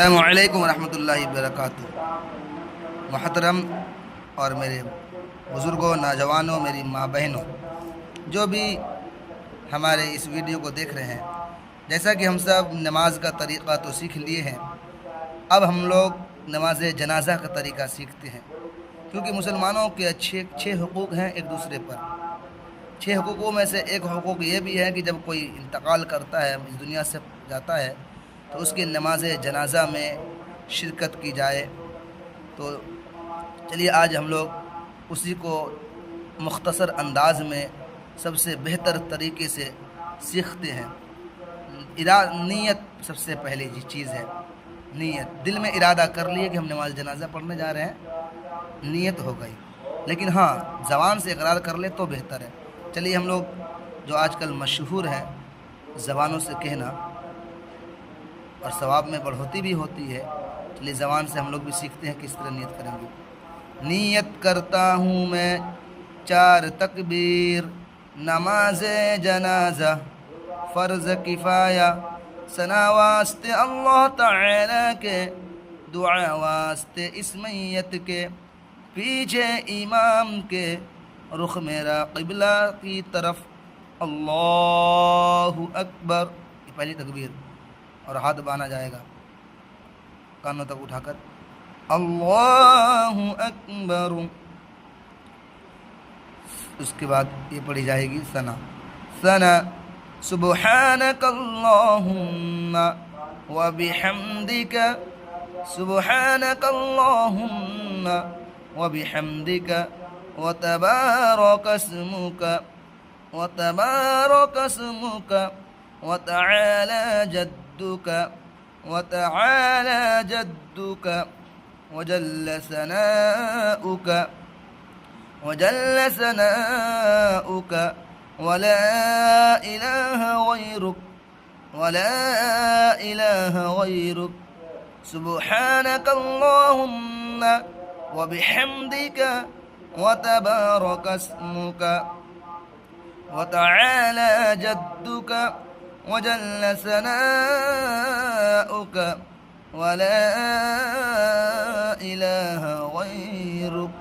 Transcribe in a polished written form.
अस्सलामु अलैकुम रहमतुल्लाहि वबरकातुहू। मोहतरम और मेरे बुज़ुर्गों, नौजवानों, मेरी माँ बहनों, जो भी हमारे इस वीडियो को देख रहे हैं, जैसा कि हम सब नमाज का तरीक़ा तो सीख लिए हैं, अब हम लोग नमाज जनाज़ा का तरीक़ा सीखते हैं। क्योंकि मुसलमानों के अच्छे छः हुकूक़ हैं एक दूसरे पर। छः हुकूक़ों में से एक हुकूक़ ये भी है कि जब कोई इंतकाल करता है, इस दुनिया से जाता है, तो उसकी नमाज जनाज़ा में शिरकत की जाए। तो चलिए आज हम लोग उसी को मुख्तसर अंदाज में सबसे बेहतर तरीके से सीखते हैं। नीयत सबसे पहली चीज़ है। नीयत, दिल में इरादा कर लिए कि हम नमाज जनाज़ा पढ़ने जा रहे हैं, नीयत हो गई। लेकिन हाँ, ज़बान से इकरार कर ले तो बेहतर है। चलिए हम लोग जो आजकल मशहूर है ज़बानों से कहना और सवाब में बढ़ोतरी भी होती है, चलिए ज़बान से हम लोग भी सीखते हैं किस तरह नीयत करेंगे। नीयत करता हूँ मैं 4 तकबीर, नमाज जनाज़ा फ़र्ज़ किफ़ाया, सना वास्ते अल्लाह ताला के, दुआ वास्ते इस मैयत के, पीछे इमाम के, रुख मेरा क़िबला की तरफ, अल्लाहु अकबर। ये पहली तकबीर और हाथ बाना जाएगा कानों तक उठाकर, अल्लाहु अकबर। उसके बाद ये पढ़ी जाएगी सना। सना सुब्हानक अल्लाहुम्मा व बिहम्दिका, सुब्हानक अल्लाहुम्मा व बिहम्दिका व तबारक अस्मुका, व तबारक अस्मुका व तआला जद्दुका, व तआला जद्दुका व जल्ल सनाउका, व जल्ल सनाउका व ला इलाहा गैरुक, व ला इलाहा गैरुक, सुब्हानक अल्लाहुम्मा व बिहम्दिका व तबारक अस्मुका व तआला जद्दुका व जल्ल सनाउका व ला इलाहा गैरुक।